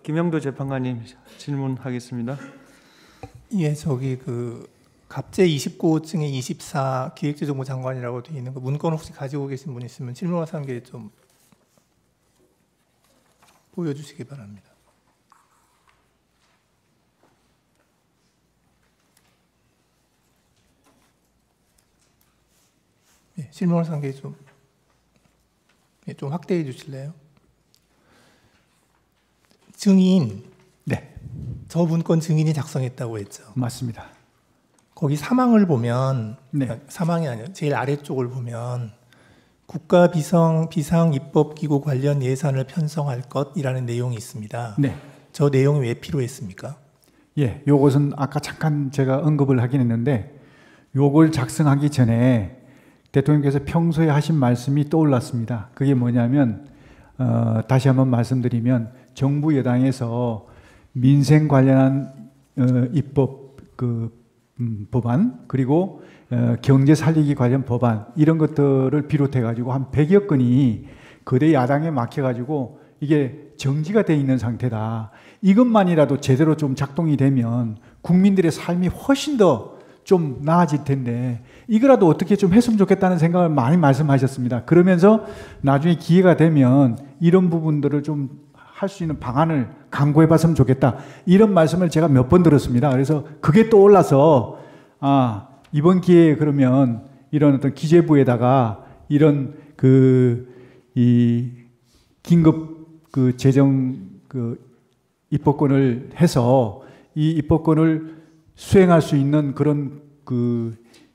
김영도 재판관님 질문하겠습니다. 예, 저기 갑제 29호증에 24 기획재정부 장관이라고 되어 있는 그 문건 혹시 가지고 계신 분 있으면 질문하는 게 좀 보여주시기 바랍니다. 예, 질문하는 게 좀 확대해 주실래요? 증인. 네. 저 문건 증인이 작성했다고 했죠. 맞습니다. 거기 사망을 보면, 네. 사망이 아니라 제일 아래쪽을 보면 국가 비상 입법기구 관련 예산을 편성할 것이라는 내용이 있습니다. 네. 저 내용이 왜 필요했습니까? 예, 요것은 아까 잠깐 제가 언급을 하긴 했는데 요걸 작성하기 전에 대통령께서 평소에 하신 말씀이 떠올랐습니다. 그게 뭐냐면 다시 한번 말씀드리면 정부 여당에서 민생 관련한 입법 법안 그리고 경제 살리기 관련 법안 이런 것들을 비롯해 가지고 한 100여 건이 거대 야당에 막혀 가지고 이게 정지가 돼 있는 상태다. 이것만이라도 제대로 좀 작동이 되면 국민들의 삶이 훨씬 더 좀 나아질 텐데 이거라도 어떻게 좀 했으면 좋겠다는 생각을 많이 말씀하셨습니다. 그러면서 나중에 기회가 되면 이런 부분들을 좀 할 수 있는 방안을 강구해 봤으면 좋겠다. 이런 말씀을 제가 몇 번 들었습니다. 그래서 그게 떠올라서 이번 기회에 그러면 이런 어떤 기재부에다가 이런 이 긴급 재정 입법권을 해서 이 입법권을 수행할 수 있는 그런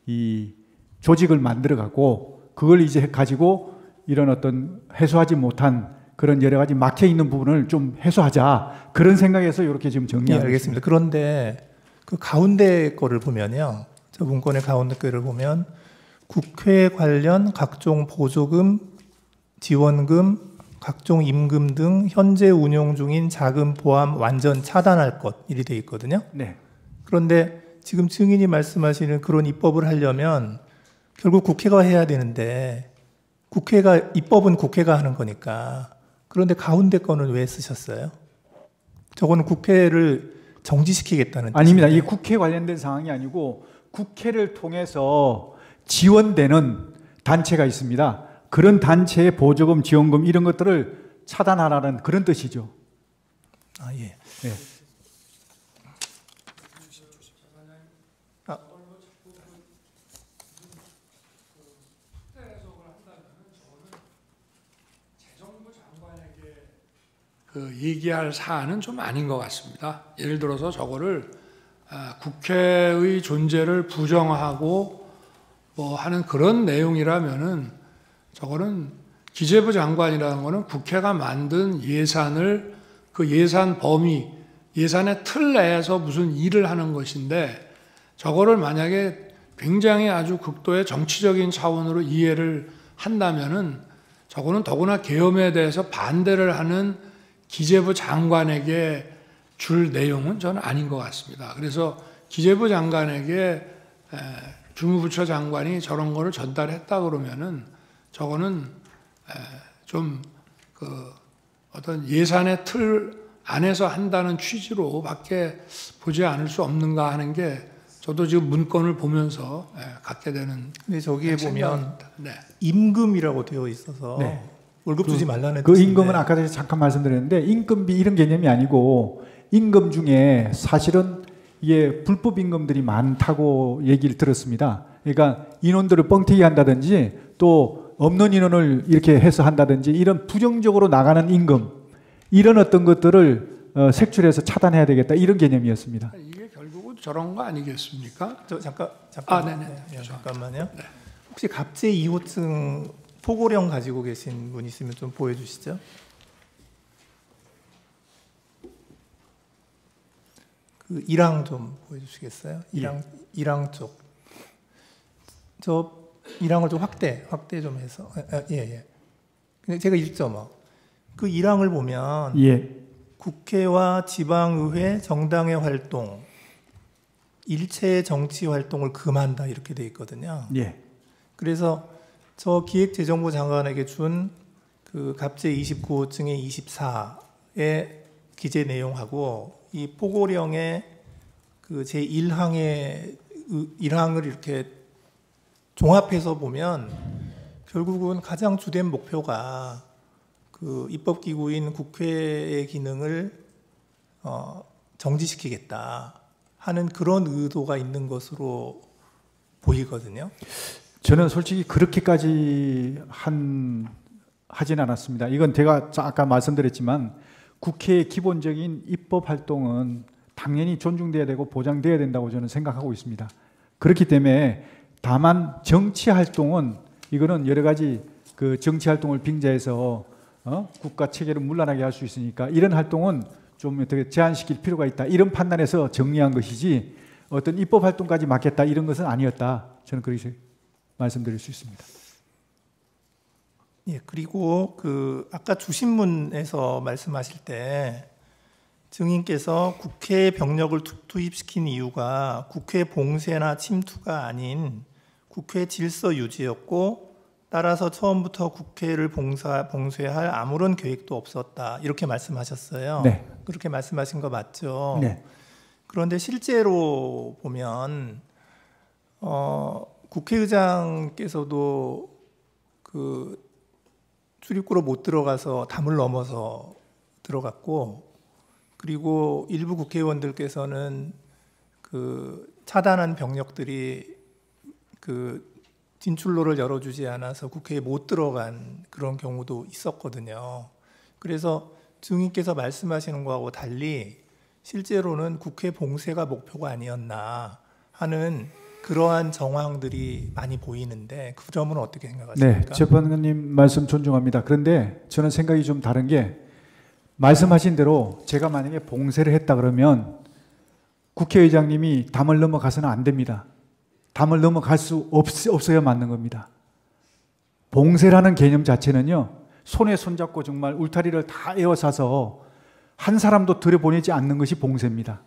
이 조직을 만들어 갖고 그걸 이제 가지고 이런 어떤 해소하지 못한 그런 여러 가지 막혀 있는 부분을 좀 해소하자 그런 생각에서 이렇게 지금 정리하고 알겠습니다. 그런데 그 가운데 거를 보면요, 저 문건의 가운데 거를 보면 국회 관련 각종 보조금, 지원금, 각종 임금 등 현재 운용 중인 자금 포함 완전 차단할 것 이리 돼 있거든요. 네. 그런데 지금 증인이 말씀하시는 그런 입법을 하려면 결국 국회가 해야 되는데 입법은 국회가 하는 거니까 그런데 가운데 거는 왜 쓰셨어요? 저거는 국회를 정지시키겠다는 아닙니다. 뜻인데. 이 국회 관련된 상황이 아니고 국회를 통해서 지원되는 단체가 있습니다. 그런 단체의 보조금, 지원금 이런 것들을 차단하라는 그런 뜻이죠. 예. 네. 얘기할 사안은 좀 아닌 것 같습니다. 예를 들어서 저거를 국회의 존재를 부정하고 뭐 하는 그런 내용이라면은 저거는 기재부 장관이라는 거는 국회가 만든 예산을 그 예산 범위, 예산의 틀 내에서 무슨 일을 하는 것인데 저거를 만약에 굉장히 아주 극도의 정치적인 차원으로 이해를 한다면은 저거는 더구나 계엄에 대해서 반대를 하는 기재부 장관에게 줄 내용은 저는 아닌 것 같습니다. 그래서 기재부 장관에게 주무부처 장관이 저런 거를 전달했다 그러면은 저거는 좀 어떤 예산의 틀 안에서 한다는 취지로밖에 보지 않을 수 없는가 하는 게 저도 지금 문건을 보면서 갖게 되는. 근데 저기에 보면 네. 임금이라고 되어 있어서 네. 월급 주지 말라는 그 뜻인데. 임금은 아까 전에 잠깐 말씀드렸는데 임금비 이런 개념이 아니고 임금 중에 사실은 이게 불법 임금들이 많다고 얘기를 들었습니다. 그러니까 인원들을 뻥튀기 한다든지 또 없는 인원을 이렇게 해서 한다든지 이런 부정적으로 나가는 임금 이런 어떤 것들을 색출해서 차단해야 되겠다 이런 개념이었습니다. 이게 결국은 저런 거 아니겠습니까? 잠깐. 네네. 잠깐만요. 네. 혹시 갑제 2호증 포고령 가지고 계신 분 있으면 좀 보여주시죠. 그 1항 좀 보여주시겠어요? 1항 쪽. 저 1항을 좀 확대 좀 해서. 예. 근데 제가 읽죠, 그 1항을 보면 국회와 지방의회, 정당의 활동, 일체의 정치 활동을 금한다 이렇게 돼 있거든요. 그래서 저 기획재정부 장관에게 준 그 갑제 29호증의 24에 기재 내용하고 이 포고령의 그 제1항의 1항을 이렇게 종합해서 보면 결국은 가장 주된 목표가 그 입법기구인 국회의 기능을 정지시키겠다 하는 그런 의도가 있는 것으로 보이거든요. 저는 솔직히 그렇게까지 하진 않았습니다. 이건 제가 아까 말씀드렸지만 국회의 기본적인 입법 활동은 당연히 존중돼야 되고 보장돼야 된다고 저는 생각하고 있습니다. 그렇기 때문에 다만 정치 활동은 이거는 여러 가지 그 정치 활동을 빙자해서 국가 체계를 문란하게 할 수 있으니까 이런 활동은 좀 어떻게 제한시킬 필요가 있다. 이런 판단에서 정리한 것이지 어떤 입법 활동까지 맡겠다 이런 것은 아니었다. 저는 그렇게 말씀드릴 수 있습니다. 예, 그리고 그 아까 주신문에서 말씀하실 때 증인께서 국회에 병력을 투입시킨 이유가 국회 봉쇄나 침투가 아닌 국회 질서 유지였고 따라서 처음부터 국회를 봉쇄할 아무런 계획도 없었다. 이렇게 말씀하셨어요. 네. 그렇게 말씀하신 거 맞죠? 네. 그런데 실제로 보면 국회의장께서도 그 출입구로 못 들어가서 담을 넘어서 들어갔고 그리고 일부 국회의원들께서는 그 차단한 병력들이 그 진출로를 열어주지 않아서 국회에 못 들어간 그런 경우도 있었거든요. 그래서 증인께서 말씀하시는 거하고 달리 실제로는 국회 봉쇄가 목표가 아니었나 하는 그러한 정황들이 많이 보이는데 그 점은 어떻게 생각하십니까? 네, 재판관님 말씀 존중합니다. 그런데 저는 생각이 좀 다른 게 말씀하신 대로 제가 만약에 봉쇄를 했다 그러면 국회의장님이 담을 넘어가서는 안 됩니다. 담을 넘어갈 수 없어야 맞는 겁니다. 봉쇄라는 개념 자체는요, 손에 손잡고 정말 울타리를 다 에워싸서 한 사람도 들여보내지 않는 것이 봉쇄입니다.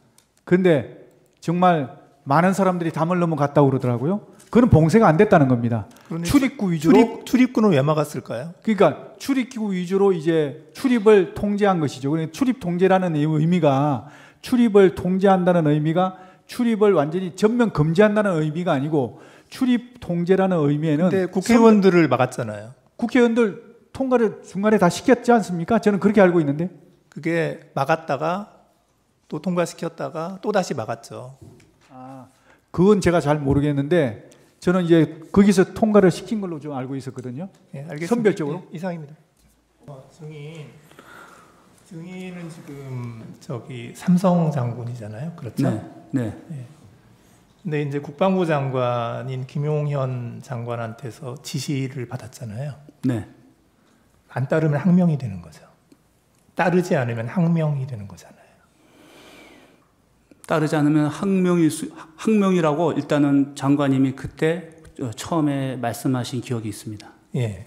그런데 정말 많은 사람들이 담을 넘어갔다고 그러더라고요. 그건 봉쇄가 안 됐다는 겁니다. 출입구 위주로. 출입구는 왜 막았을까요? 그러니까 출입구 위주로 이제 출입을 통제한 것이죠. 그러니까 출입 통제라는 의미가 출입을 통제한다는 의미가 출입을 완전히 전면 금지한다는 의미가 아니고 출입 통제라는 의미에는 근데 국회의원들을 막았잖아요. 국회의원들 통과를 중간에 다 시켰지 않습니까? 저는 그렇게 알고 있는데. 그게 막았다가 또 통과시켰다가 또 다시 막았죠. 그건 제가 잘 모르겠는데 저는 이제 거기서 통과를 시킨 걸로 좀 알고 있었거든요. 네, 알겠습니다. 선별적으로. 네, 이상입니다. 증인은 지금 저기 삼성 장군이잖아요. 그렇죠? 네. 근데 이제 국방부 장관인 김용현 장관한테서 지시를 받았잖아요. 네. 안 따르면 항명이 되는 거죠. 따르지 않으면 항명이 되는 거잖아요. 따르지 않으면 항명이라고 일단은 장관님이 그때 처음에 말씀하신 기억이 있습니다. 예.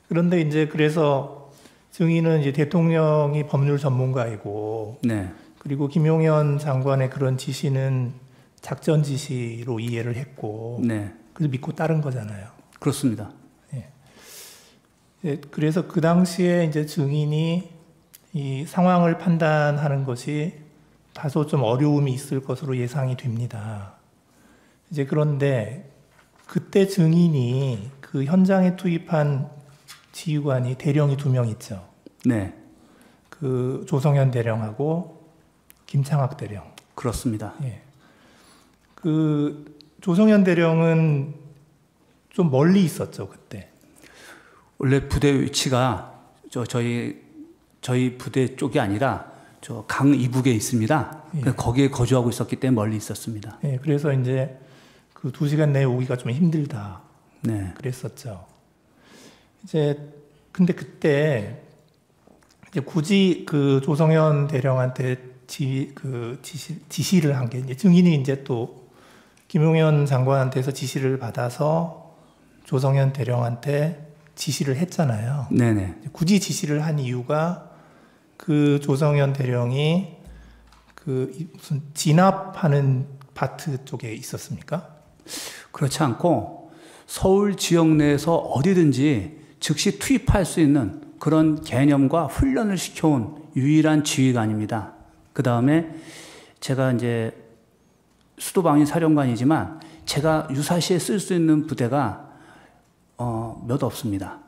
그런데 이제 그래서 증인은 이제 대통령이 법률 전문가이고, 네. 그리고 김용현 장관의 그런 지시는 작전 지시로 이해를 했고, 네. 그래서 믿고 따른 거잖아요. 그렇습니다. 예. 그래서 그 당시에 이제 증인이 이 상황을 판단하는 것이 다소 좀 어려움이 있을 것으로 예상이 됩니다. 이제 그런데 그때 증인이 그 현장에 투입한 지휘관이 대령이 2명 있죠. 네. 그 조성현 대령하고 김창학 대령. 그렇습니다. 예. 그 조성현 대령은 좀 멀리 있었죠, 그때. 원래 부대 위치가 저희 부대 쪽이 아니라 저 강 이북에 있습니다. 예. 거기에 거주하고 있었기 때문에 멀리 있었습니다. 예, 그래서 이제 그 2시간 내에 오기가 좀 힘들다. 네. 그랬었죠. 이제 근데 그때 이제 굳이 그 조성현 대령한테 지시를 한 게 이제 증인이 이제 또 김용현 장관한테서 지시를 받아서 조성현 대령한테 지시를 했잖아요. 네네. 굳이 지시를 한 이유가 그 조성현 대령이 그 무슨 진압하는 파트 쪽에 있었습니까? 그렇지 않고 서울 지역 내에서 어디든지 즉시 투입할 수 있는 그런 개념과 훈련을 시켜온 유일한 지휘관입니다. 그 다음에 제가 이제 수도방위 사령관이지만 제가 유사시에 쓸 수 있는 부대가 몇 없습니다.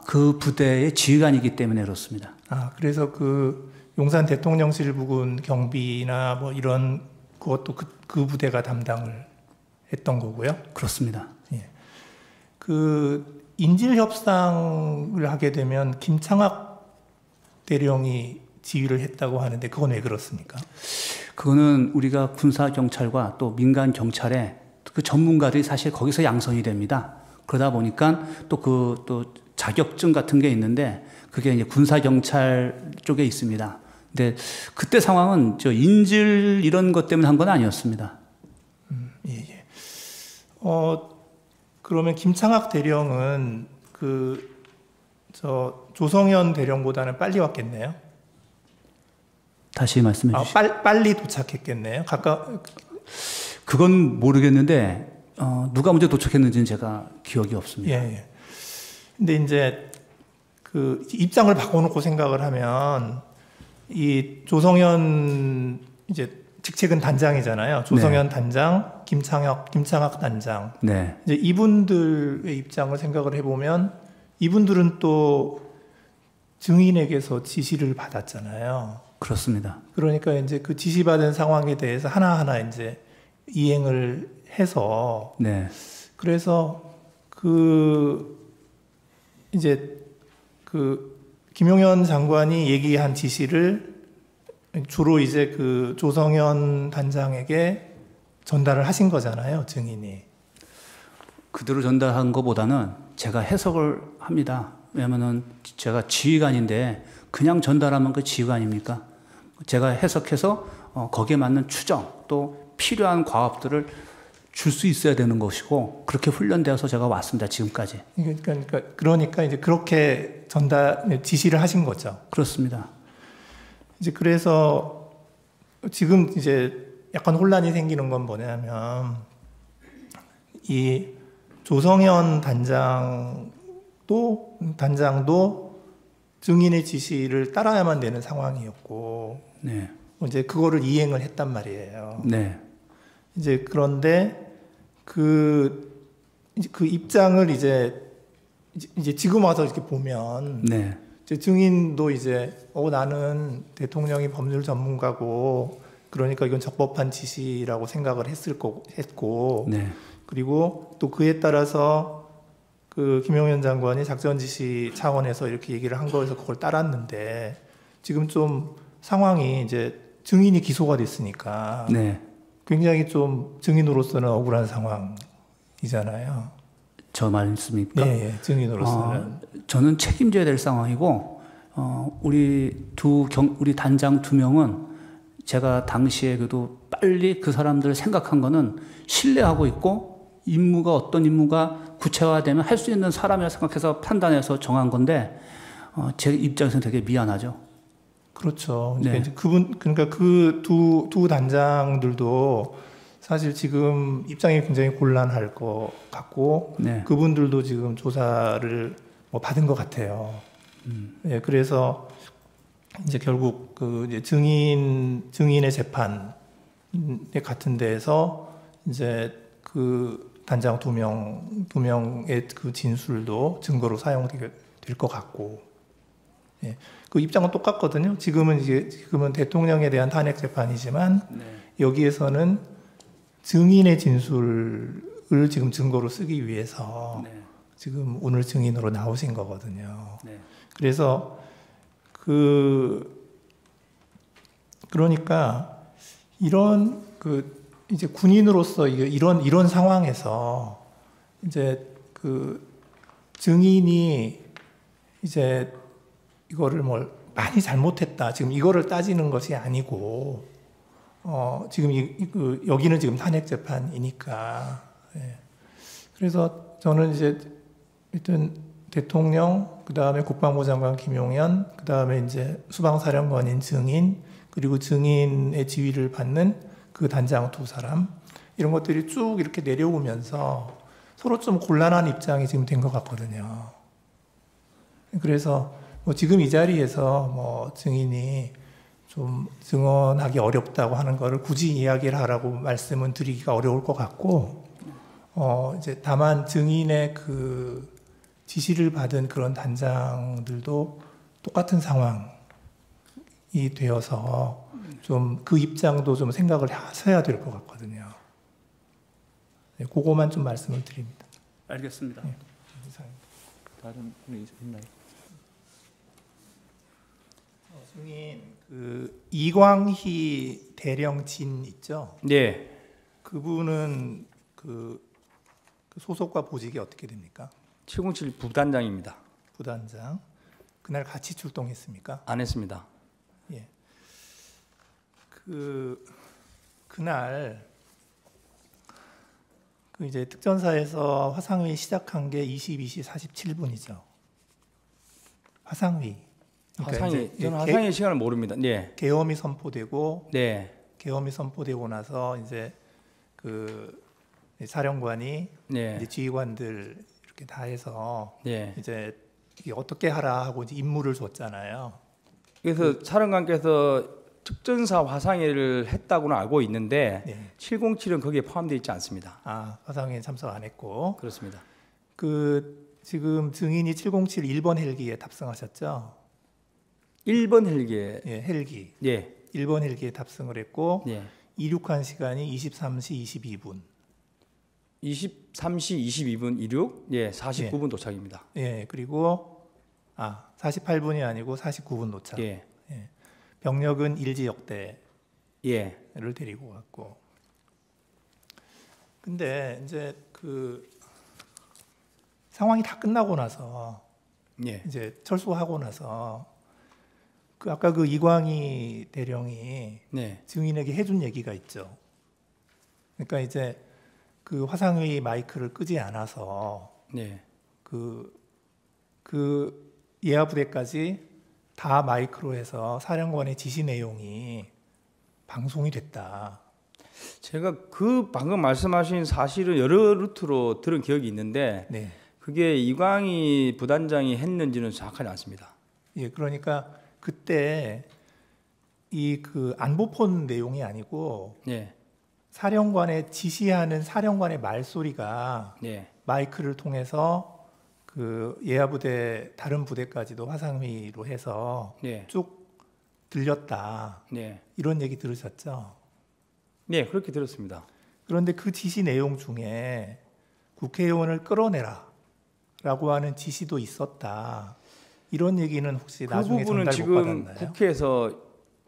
그 부대의 지휘관이기 때문에 그렇습니다. 그래서 그 용산 대통령실 부근 경비나 뭐 이런 그것도 그 부대가 담당을 했던 거고요. 그렇습니다. 예. 그 인질 협상을 하게 되면 김창학 대령이 지휘를 했다고 하는데 그건 왜 그렇습니까? 그거는 우리가 군사 경찰과 또 민간 경찰의 그 전문가들이 사실 거기서 양성이 됩니다. 그러다 보니까 또 자격증 같은 게 있는데 그게 이제 군사 경찰 쪽에 있습니다. 근데 그때 상황은 저 인질 이런 것 때문에 한 건 아니었습니다. 예. 그러면 김창학 대령은 조성현 대령보다는 빨리 왔겠네요. 다시 말씀해 주시죠. 빨리 도착했겠네요. 그건 모르겠는데 누가 먼저 도착했는지는 제가 기억이 없습니다. 예. 근데 이제 그 입장을 바꿔놓고 생각을 하면 이 조성현 이제 직책은 단장이잖아요. 조성현 네. 단장, 김창학 단장. 네. 이제 이분들의 입장을 생각을 해보면 이분들은 또 증인에게서 지시를 받았잖아요. 그렇습니다. 그러니까 이제 그 지시받은 상황에 대해서 하나하나 이제 이행을 해서 네. 그래서 이제 김용현 장관이 얘기한 지시를 주로 이제 그 조성현 단장에게 전달을 하신 거잖아요, 증인이. 그대로 전달한 것보다는 제가 해석을 합니다. 왜냐면은 제가 지휘관인데 그냥 전달하면 그 지휘관입니까? 제가 해석해서 거기에 맞는 추정 또 필요한 과업들을 줄 수 있어야 되는 것이고 그렇게 훈련되어서 제가 왔습니다. 지금까지. 그러니까 이제 그렇게 지시를 하신 거죠. 그렇습니다. 이제 그래서 지금 이제 약간 혼란이 생기는 건 뭐냐면 이 조성현 단장도 증인의 지시를 따라야만 되는 상황이었고, 네. 이제 그거를 이행을 했단 말이에요. 네. 이제 그런데 그 입장을 이제 지금 와서 이렇게 보면, 네. 이제 증인도 이제 나는 대통령이 법률 전문가고, 그러니까 이건 적법한 지시라고 생각을 했고, 네. 그리고 또 그에 따라서 그 김용현 장관이 작전 지시 차원에서 이렇게 얘기를 한 거에서 그걸 따랐는데 지금 좀 상황이 이제 증인이 기소가 됐으니까 네. 굉장히 좀 증인으로서는 억울한 상황이잖아요. 저 말씀입니까? 예, 증인으로서는. 저는 책임져야 될 상황이고 우리 단장 2명은 제가 당시에 그래도 빨리 그 사람들을 생각한 거는 신뢰하고 있고 임무가 어떤 임무가 구체화되면 할 수 있는 사람이라 생각해서 판단해서 정한 건데 제 입장에서는 되게 미안하죠. 그렇죠. 네. 그러니까 그 두 단장들도 사실 지금 입장이 굉장히 곤란할 것 같고 네. 그분들도 지금 조사를 받은 것 같아요. 예, 그래서 이제 결국 이제 증인의 재판 같은 데에서 이제 그 단장 두 명의 그 진술도 증거로 사용될 것 같고, 예, 그 입장은 똑같거든요. 지금은 대통령에 대한 탄핵 재판이지만 네. 여기에서는 증인의 진술을 지금 증거로 쓰기 위해서 네. 지금 오늘 증인으로 나오신 거거든요. 네. 그래서 그러니까 이런 이제 군인으로서 이런 상황에서 이제 증인이 이제 이거를 많이 잘못했다. 지금 이거를 따지는 것이 아니고 지금 여기는 지금 탄핵 재판이니까. 예. 그래서 저는 이제 일단 대통령, 그 다음에 국방부 장관 김용현, 그 다음에 이제 수방사령관인 증인, 그리고 증인의 지휘를 받는 그 단장 두 사람, 이런 것들이 쭉 이렇게 내려오면서 서로 좀 곤란한 입장이 지금 된 것 같거든요. 그래서 뭐 지금 이 자리에서 뭐 증인이 좀 증언하기 어렵다고 하는 거를 굳이 이야기를 하라고 말씀은 드리기가 어려울 것 같고, 이제 다만 증인의 그 지시를 받은 그런 단장들도 똑같은 상황이 되어서 좀 그 입장도 좀 생각을 하셔야 될 것 같거든요. 네, 그거만 좀 말씀을 드립니다. 알겠습니다. 네. 다른 분이 있나요? 증인 그 이광희 대령진 있죠? 네, 그분은 그 소속과 보직이 어떻게 됩니까? 707 부단장입니다. 부단장. 그날 같이 출동했습니까? 안 했습니다. 예. 그날 그 이제 특전사에서 화상회 시작한 게 22시 47분이죠. 화상회. 그러니까 화상이 이제 저는 화상의 시간을 모릅니다. 네, 계엄이 선포되고 네, 계엄이 선포되고 나서 이제 그 사령관이 네, 이제 지휘관들 이렇게 다 해서 네. 이제 이게 어떻게 하라 하고 이제 임무를 줬잖아요. 그래서 사령관께서 특전사 화상회를 했다고는 알고 있는데 네. 707은 거기에 포함되어 있지 않습니다. 아, 화상회에 참석 안 했고 그렇습니다. 그 지금 증인이 707 1번 헬기에 탑승하셨죠? 1번 헬기에 예, 헬기. 예, 1번 헬기에 탑승을 했고 예. 이륙한 시간이 23시 22분. 23시 22분 이륙, 예, 49분 도착입니다. 예, 그리고 48분이 아니고 49분 도착. 예, 병력은 일지역대를 예, 데리고 갔고. 근데 이제 그 상황이 다 끝나고 나서 예, 이제 철수하고 나서 그 아까 그 이광희 대령이 네, 증인에게 해준 얘기가 있죠. 그러니까 이제 그 화상회의 마이크를 끄지 않아서 네, 그 예하 부대까지 다 마이크로 해서 사령관의 지시 내용이 방송이 됐다. 제가 그 방금 말씀하신 사실을 여러 루트로 들은 기억이 있는데 네. 그게 이광희 부단장이 했는지는 정확하지 않습니다. 예, 그러니까 그때 이 그 안보폰 내용이 아니고 네, 사령관의 지시하는 사령관의 말소리가 네, 마이크를 통해서 그 예하 부대 다른 부대까지도 화상회의로 해서 네, 쭉 들렸다. 네, 이런 얘기 들으셨죠? 네, 그렇게 들었습니다. 그런데 그 지시 내용 중에 국회의원을 끌어내라 라고 하는 지시도 있었다. 이런 얘기는 혹시 그 나중에 부분은 전달 못 지금 받았나요? 국회에서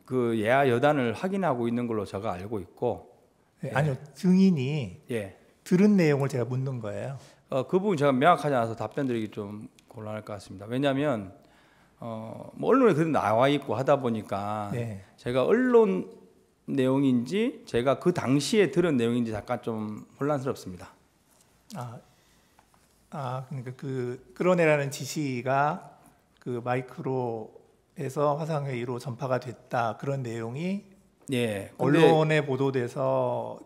그 예하 여단을 확인하고 있는 걸로 제가 알고 있고, 네, 아니요. 증인이 예, 들은 내용을 제가 묻는 거예요. 그 부분 제가 명확하지 않아서 답변드리기 좀 곤란할 것 같습니다. 왜냐하면 뭐 언론에 그래도 나와 있고 하다 보니까 네. 제가 언론 내용인지 제가 그 당시에 들은 내용인지 잠깐 좀 혼란스럽습니다. 그러니까 그 끌어내라는 지시가 그 마이크로 해서 화상회의로 전파가 됐다. 그런 내용이 예, 근데 언론에 보도돼서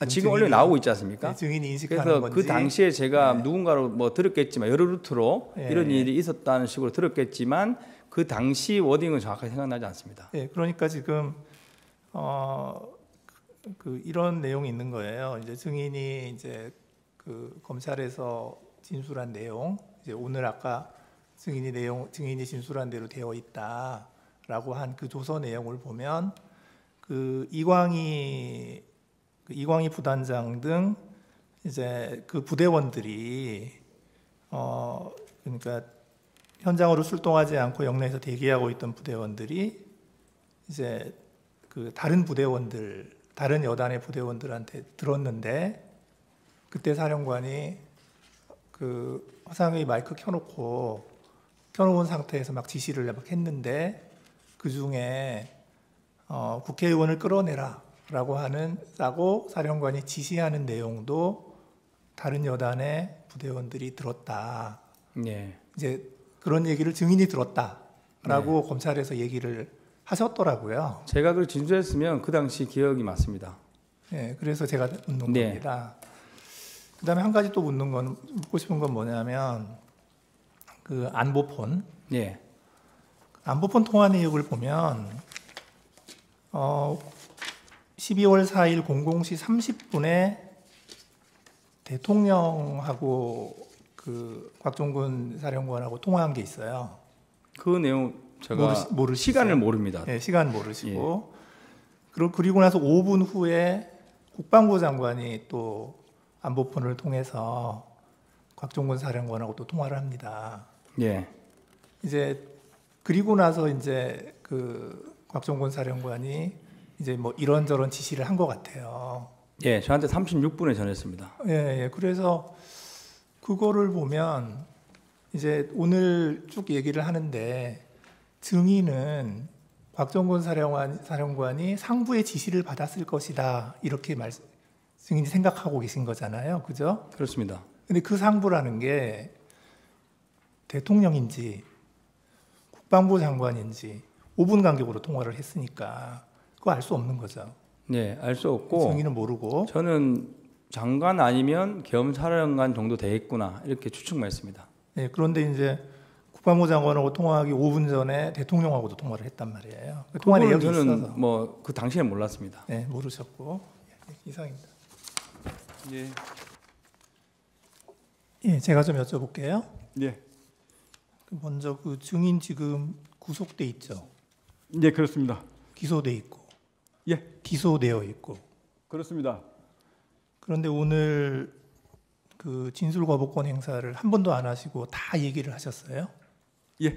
지금 언론에 나오고 있지 않습니까? 네, 증인이 인식하는 그래서 건지. 그 당시에 제가 네. 누군가로 뭐 들었겠지만 여러 루트로 네. 이런 일이 있었다는 식으로 들었겠지만 그 당시 워딩은 정확하게 생각나지 않습니다. 네, 그러니까 지금 이런 내용이 있는 거예요. 이제 증인이 이제 그 검찰에서 진술한 내용, 이제 오늘 아까 증인이 진술한 대로 되어 있다라고 한 그 조서 내용을 보면 그 이광희 부단장 등 이제 그 부대원들이 그러니까 현장으로 출동하지 않고 영내에서 대기하고 있던 부대원들이 이제 그 다른 여단의 부대원들한테 들었는데 그때 사령관이 그 화상회의 마이크 켜놓은 상태에서 막 지시를 막 했는데 그 중에 국회의원을 끌어내라라고 라고 사령관이 지시하는 내용도 다른 여단의 부대원들이 들었다. 네. 이제 그런 얘기를 증인이 들었다라고 검찰에서 얘기를 하셨더라고요. 제가 그걸 진술했으면 그 당시 기억이 맞습니다. 네, 그래서 제가 묻는 네. 겁니다. 그다음에 한 가지 또 묻고 싶은 건 뭐냐면 그 안보폰 예. 안보폰 통화 내역을 보면 12월 4일 00시 30분에 대통령하고 그 곽종근 사령관하고 통화한 게 있어요. 그 내용 제가 모르시죠? 시간을 모릅니다. 네, 시간 모르시고. 그리고 나서 5분 후에 국방부 장관이 또 안보폰을 통해서 곽종근 사령관하고 또 통화를 합니다. 예. 이제 그리고 나서 이제 그 곽종근 사령관이 이제 뭐 이런저런 지시를 한 것 같아요. 예, 저한테 36분에 전했습니다. 예. 그래서 그거를 보면 이제 오늘 쭉 얘기를 하는데 증인은 곽종근 사령관이 상부의 지시를 받았을 것이다 이렇게 증인이 생각하고 계신 거잖아요, 그죠? 그렇습니다. 근데 그 상부라는 게 대통령인지 국방부 장관인지 5분 간격으로 통화를 했으니까 그거 알 수 없는 거죠. 네, 알 수 없고 증인은 모르고. 저는 장관 아니면 겸사령관 정도 되겠구나 이렇게 추측만 했습니다. 네, 그런데 이제 국방부 장관하고 통화하기 5분 전에 대통령하고도 통화를 했단 말이에요. 그 통화 내역이 저는 있어서. 뭐 그 당시에는 몰랐습니다. 네, 모르셨고. 이상입니다. 예. 예, 제가 좀 여쭤볼게요. 예. 먼저 그 증인 지금 구속돼 있죠. 예, 그렇습니다. 기소돼 있고. 예. 기소되어 있고. 그렇습니다. 그런데 오늘 그 진술 거부권 행사를 한 번도 안 하시고 다 얘기를 하셨어요? 예.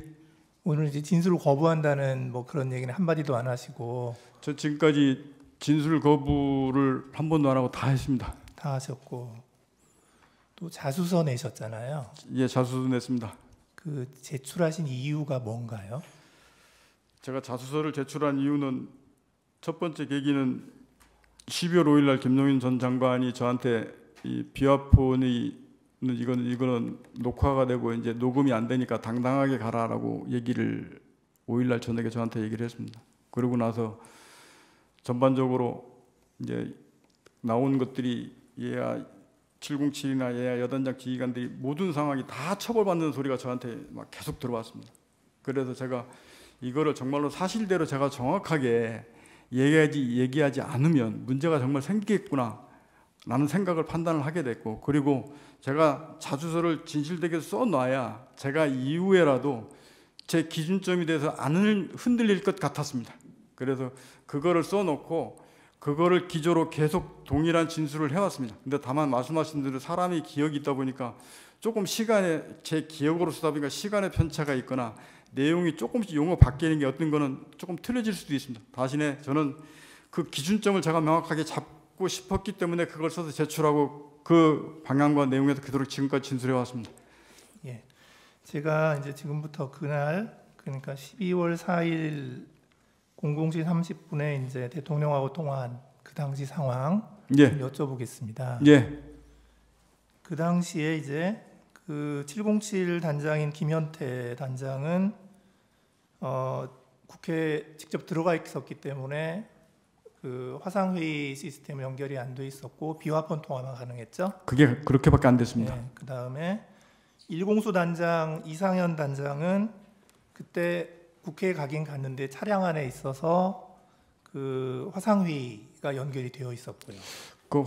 오늘 이제 진술을 거부한다는 뭐 그런 얘기는 한 마디도 안 하시고 저 지금까지 진술 거부를 한 번도 안 하고 다 했습니다. 다 하셨고 또 자수서 내셨잖아요. 예, 자수서 냈습니다. 그 제출하신 이유가 뭔가요? 제가 자수서를 제출한 이유는 첫 번째 계기는 12월 5일 날 김용인 전 장관이 저한테 이 비화폰이 이거는 녹화가 되고 이제 녹음이 안 되니까 당당하게 가라라고 얘기를 5일 날 저녁에 저한테 얘기를 했습니다. 그러고 나서 전반적으로 이제 나온 것들이 얘야 707이나 얘야 여단장 지휘관들이 모든 상황이 다 처벌받는 소리가 저한테 막 계속 들어왔습니다. 그래서 제가 이거를 정말로 사실대로 제가 정확하게 얘기하지 않으면 문제가 정말 생기겠구나 라는 생각을 판단을 하게 됐고, 그리고 제가 자수서를 진실되게 써놔야 제가 이후에라도 제 기준점에 대해서 안 흔들릴 것 같았습니다. 그래서 그거를 써놓고 그거를 기조로 계속 동일한 진술을 해왔습니다. 근데 다만 말씀하신 대로 사람이 기억이 있다 보니까 조금 시간에 제 기억으로 쓰다 보니까 시간의 편차가 있거나 내용이 조금씩 용어 바뀌는 게 어떤 거는 조금 틀려질 수도 있습니다. 대신에 저는 그 기준점을 제가 명확하게 잡고 싶었기 때문에 그걸 써서 제출하고 그 방향과 내용에서 그대로 지금까지 진술해 왔습니다. 예, 제가 이제 지금부터 그날 그러니까 12월 4일 00시 30분에 이제 대통령하고 통화한 그 당시 상황 예. 여쭤보겠습니다. 예. 그 당시에 이제 그 707 단장인 김현태 단장은 국회에 직접 들어가 있었기 때문에 그 화상회의 시스템 연결이 안 돼 있었고 비화폰 통화만 가능했죠. 그게 그렇게밖에 안 됐습니다. 네, 그 다음에 일공수 단장 이상현 단장은 그때 국회에 가긴 갔는데 차량 안에 있어서 그 화상회의가 연결이 되어 있었고요. 그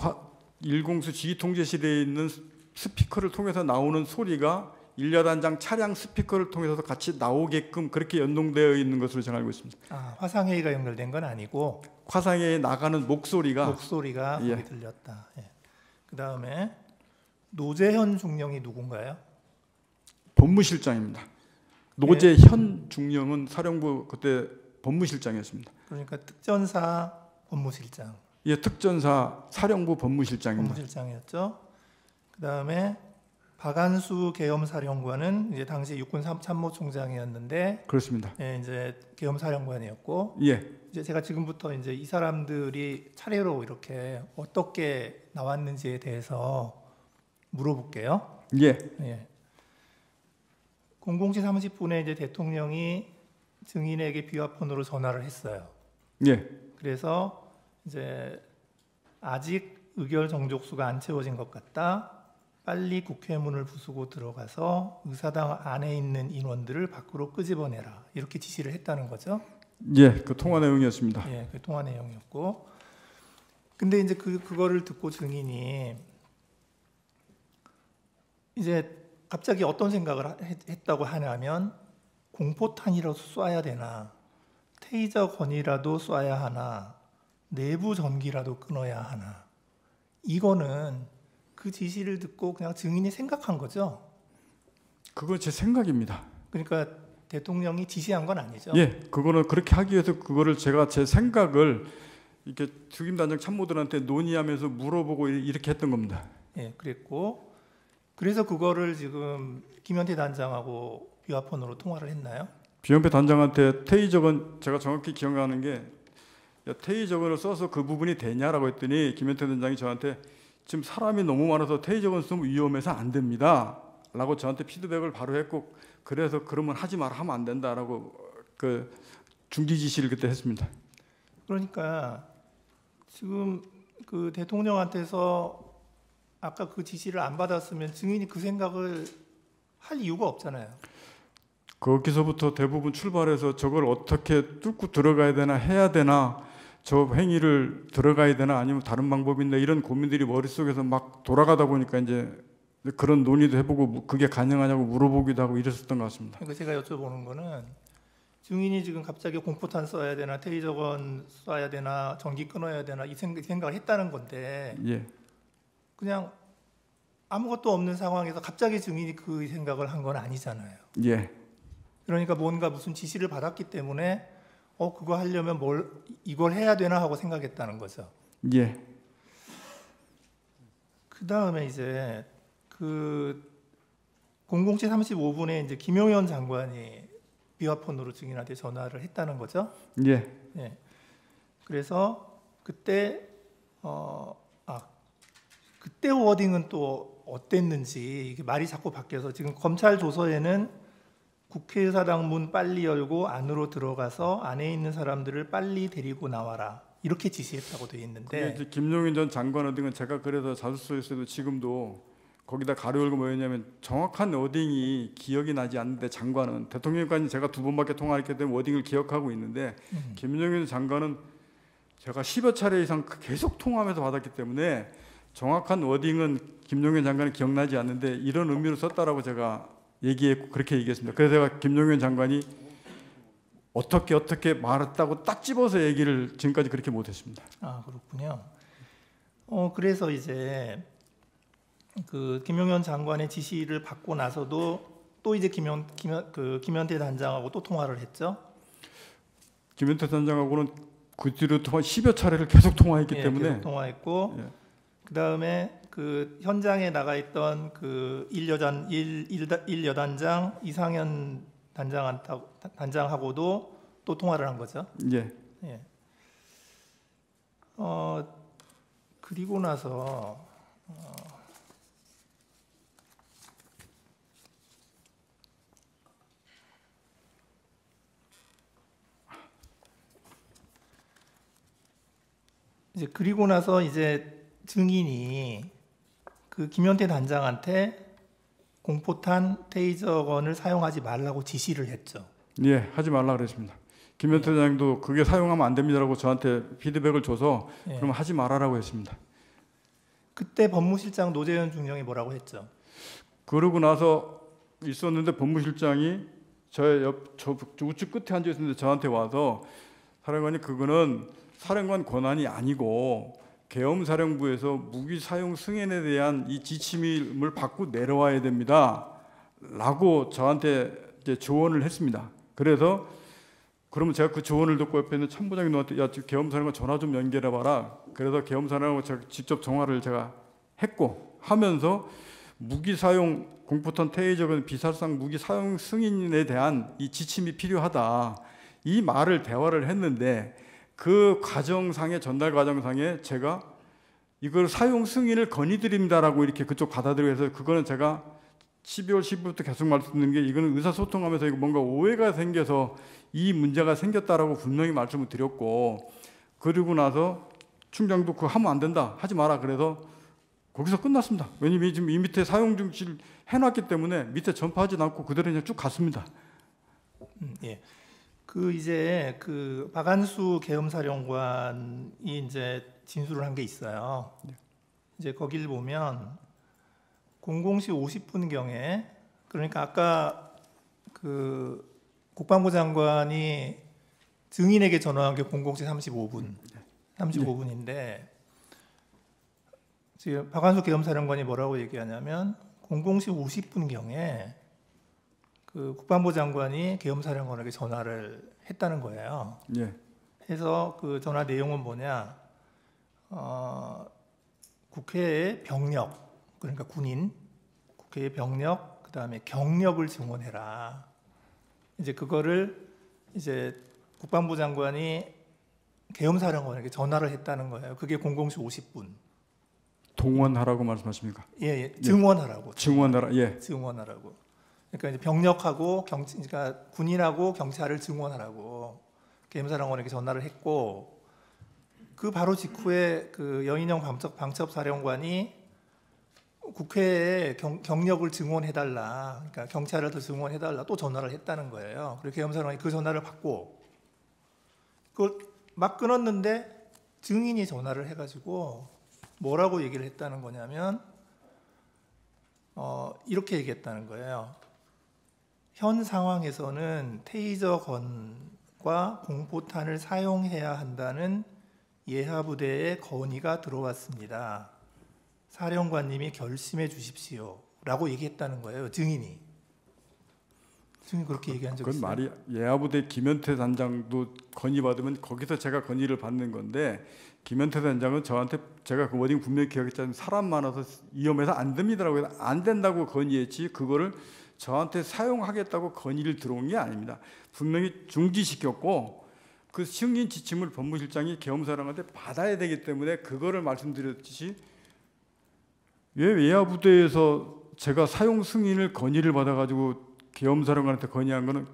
1공수 지휘통제실에 있는 스피커를 통해서 나오는 소리가 일야단장 차량 스피커를 통해서 같이 나오게끔 그렇게 연동되어 있는 것으로 제가 알고 있습니다. 아, 화상회의가 연결된 건 아니고 화상에 나가는 목소리가 예. 거기 들렸다. 예. 그 다음에 노재현 중령이 누군가요? 법무실장입니다. 노재현 중령은 사령부 그때 법무실장이었습니다. 그러니까 특전사 법무실장. 예, 특전사 사령부 법무실장입니다. 법무실장이었죠. 그 다음에 박안수 계엄사령관은 이제 당시 육군 참모총장이었는데 그렇습니다. 예, 이제 계엄사령관이었고 예. 이제 제가 지금부터 이제 이 사람들이 차례로 이렇게 어떻게 나왔는지에 대해서 물어볼게요. 예. 예. 00시 30분에 이제 대통령이 증인에게 비화폰으로 전화를 했어요. 예. 그래서 이제 아직 의결 정족수가 안 채워진 것 같다. 빨리 국회 문을 부수고 들어가서 의사당 안에 있는 인원들을 밖으로 끄집어내라 이렇게 지시를 했다는 거죠. 예, 그 통화 내용이었습니다. 예, 그 통화 내용이었고, 근데 이제 그거를 듣고 증인이 이제 갑자기 어떤 생각을 했다고 하냐면 공포탄이라도 쏴야 되나, 테이저 건이라도 쏴야 하나, 내부 전기라도 끊어야 하나. 이거는 그 지시를 듣고 그냥 증인이 생각한 거죠. 그건 제 생각입니다. 그러니까 대통령이 지시한 건 아니죠. 예, 그거는 그렇게 하기 위해서 그거를 제가 제 생각을 이렇게 특임단장 참모들한테 논의하면서 물어보고 이렇게 했던 겁니다. 예, 그랬고 그래서 그거를 지금 김현태 단장하고 비화폰으로 통화를 했나요? 비연패 단장한테 테이저건 제가 정확히 기억나는 게 테이저건을 써서 그 부분이 되냐라고 했더니 김현태 단장이 저한테 지금 사람이 너무 많아서 테이저건 쓰면 위험해서 안 됩니다 라고 저한테 피드백을 바로 했고, 그래서 그러면 하지 마라, 하면 안 된다라고 그 중지 지시를 그때 했습니다. 그러니까 지금 그 대통령한테서 아까 그 지시를 안 받았으면 증인이 그 생각을 할 이유가 없잖아요. 거기서부터 대부분 출발해서 저걸 어떻게 뚫고 들어가야 되나, 해야 되나, 저 행위를 들어가야 되나 아니면 다른 방법이 있나, 이런 고민들이 머릿속에서 막 돌아가다 보니까 이제 그런 논의도 해보고 그게 가능하냐고 물어보기도 하고 이랬었던 것 같습니다. 그러니까 제가 여쭤보는 거는 증인이 지금 갑자기 공포탄 써야 되나, 테이저건 쏴야 되나, 전기 끊어야 되나 이 생각을 했다는 건데, 예, 그냥 아무것도 없는 상황에서 갑자기 증인이 그 생각을 한 건 아니잖아요. 예, 그러니까 뭔가 무슨 지시를 받았기 때문에 그거 하려면 이걸 해야 되나 하고 생각했다는 거죠. 예. 그 다음에 이제 그 00시 35분에 이제 김용현 장관이 비화폰으로 증인한테 전화를 했다는 거죠. 예. 예. 그래서 그때 그때 워딩은 또 어땠는지, 이게 말이 자꾸 바뀌어서 지금 검찰 조서에는 국회의사당 문 빨리 열고 안으로 들어가서 안에 있는 사람들을 빨리 데리고 나와라 이렇게 지시했다고 돼 그게 있는데, 이제 김용인 전 장관 어딩은 제가 그래서 자수서에서도 지금도 거기다 가로 열고 뭐였냐면 정확한 워딩이 기억이 나지 않는데, 장관은 대통령까지 제가 2번밖에 통화했기 때문에 워딩을 기억하고 있는데 김용인 장관은 제가 10여 차례 이상 계속 통화하면서 받았기 때문에 정확한 워딩은 김용현 장관이 기억나지 않는데 이런 의미로 썼다라고 제가 얘기했고 그렇게 얘기했습니다. 그래서 제가 김용현 장관이 어떻게 말했다고 딱 집어서 얘기를 지금까지 그렇게 못했습니다. 아, 그렇군요. 그래서 이제 그 김용현 장관의 지시를 받고 나서도 또 이제 김현태 단장하고 또 통화를 했죠. 김현태 단장하고는 그 뒤로 10여 차례를 계속 통화했기 때문에 계속 통화했고, 예. 그 다음에 그 현장에 나가 있던 그 1여단장 이상현 단장하고도 또 통화를 한 거죠. 예. 예. 그리고 나서 이제 증인이 그 김현태 단장한테 공포탄 테이저건을 사용하지 말라고 지시를 했죠. 예, 하지 말라 그랬습니다. 김현태 단장도 그게 사용하면 안 됩니다라고 저한테 피드백을 줘서 그럼 하지 말아라고 했습니다. 그때 법무실장 노재현 중령이 뭐라고 했죠? 그러고 나서 있었는데 법무실장이 저 우측 끝에 앉아 있었는데 저한테 와서 사령관이 그거는 사령관 권한이 아니고 계엄사령부에서 무기 사용 승인에 대한 이 지침을 받고 내려와야 됩니다 라고 저한테 이제 조언을 했습니다. 그래서 그러면 제가 그 조언을 듣고 옆에 있는 참부장이 너한테 야 계엄사령관 전화 좀 연결해 봐라. 그래서 계엄사령관 제가 직접 전화를 제가 했고 하면서 무기 사용 공포탄 테이저건 비살상 무기 사용 승인에 대한 이 지침이 필요하다 이 말을 대화를 했는데, 그 과정상에 전달 과정상에 제가 이걸 사용 승인을 건의드립니다라고 이렇게 그쪽 받아들여서, 그거는 제가 12월 10일부터 계속 말씀드린 게 이거는 의사소통하면서 이거 뭔가 오해가 생겨서 이 문제가 생겼다라고 분명히 말씀을 드렸고, 그리고 나서 충장도 그거 하면 안 된다 하지 마라 그래서 거기서 끝났습니다. 왜냐면 지금 이 밑에 사용 중지를 해놨기 때문에 밑에 전파하지 않고 그대로 그냥 쭉 갔습니다. 예. 그 이제 그 박한수 계엄사령관이 이제 진술을 한 게 있어요. 이제 거기를 보면 00시 50분경에, 그러니까 아까 그 국방부 장관이 증인에게 전화한 게 00시 35분인데 지금 박한수 계엄사령관이 뭐라고 얘기하냐면 00시 50분경에 그 국방부 장관이 계엄사령관에게 전화를 했다는 거예요. 예. 해서 그 전화 내용은 뭐냐? 국회의 병력, 그러니까 군인, 국회의 병력, 그 다음에 경력을 증원해라. 이제 그거를 이제 국방부 장관이 계엄사령관에게 전화를 했다는 거예요. 그게 00시 50분. 동원하라고 말씀하십니까? 예, 증원하라고. 증원하라. 예. 증원하라고. 그러니까 이제 병력하고 그러니까 군인하고 경찰을 증원하라고 계엄사령관에게 전화를 했고, 그 바로 직후에 그 여인영 방첩사령관이 국회에 경력을 증원해달라, 그러니까 경찰을 더 증원해달라 또 전화를 했다는 거예요. 그리고 계엄사령관이 그 전화를 받고 그걸 막 끊었는데 증인이 전화를 해가지고 뭐라고 얘기를 했다는 거냐면 이렇게 얘기했다는 거예요. 현 상황에서는 테이저 건과 공포탄을 사용해야 한다는 예하부대의 건의가 들어왔습니다. 사령관님이 결심해 주십시오. 라고 얘기했다는 거예요. 증인이 그렇게 얘기한 적이 있어요. 그건 말이, 예하부대 김현태 단장도 건의받으면 거기서 제가 건의를 받는 건데, 김현태 단장은 저한테, 제가 그 워딩 분명히 기억했잖아요. 사람 많아서 위험해서 안 됩니다라고 해서 안 된다고 건의했지, 그거를 저한테 사용하겠다고 건의를 들어온 게 아닙니다. 분명히 중지시켰고 그 승인 지침을 법무실장이 계엄사령한테 받아야 되기 때문에 그거를 말씀드렸듯이, 왜 예하부대에서 제가 사용 승인을 건의를 받아가지고 계엄사령관한테 건의한 거는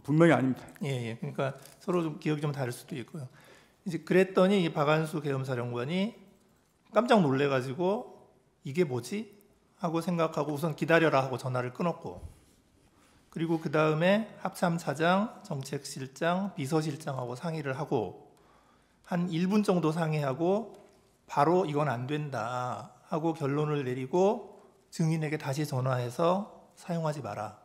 분명히 아닙니다. 예. 그러니까 서로 좀 기억이 좀 다를 수도 있고요. 이제 그랬더니 이 박한수 계엄사령관이 깜짝 놀래가지고 이게 뭐지? 하고 생각하고 우선 기다려라 하고 전화를 끊었고, 그리고 그 다음에 합참차장, 정책실장, 비서실장하고 상의를 하고 한 1분 정도 상의하고 바로 이건 안 된다 하고 결론을 내리고 증인에게 다시 전화해서 사용하지 마라.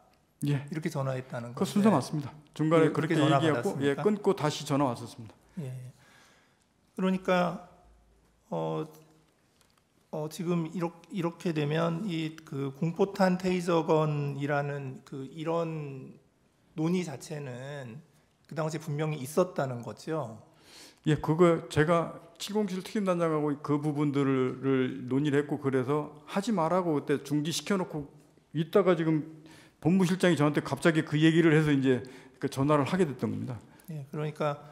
예. 이렇게 전화했다는 그 건데. 순서 맞습니다. 중간에 그렇게 전화 얘기했고, 예, 받았습니까? 끊고 다시 전화 왔었습니다. 예. 그러니까 지금 이렇게 되면 이 그 공포탄 테이저건이라는 그 이런 논의 자체는 그 당시에 분명히 있었다는 거죠. 예, 그거 제가 707 특임단장하고 그 부분들을 논의를 했고, 그래서 하지 말라고 그때 중지시켜놓고 있다가 지금 법무실장이 저한테 갑자기 그 얘기를 해서 이제 그 전화를 하게 됐던 겁니다. 예, 그러니까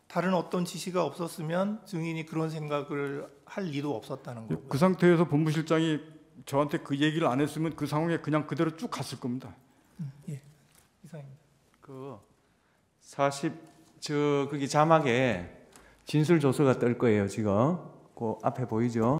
다른 어떤 지시가 없었으면 증인이 그런 생각을 할 리도 없었다는 거고요. 그 상태에서 법무실장이 저한테 그 얘기를 안 했으면 그 상황에 그냥 그대로 쭉 갔을 겁니다. 예, 이상입니다. 거기 자막에 진술 조서가 뜰 거예요. 지금 그 앞에 보이죠?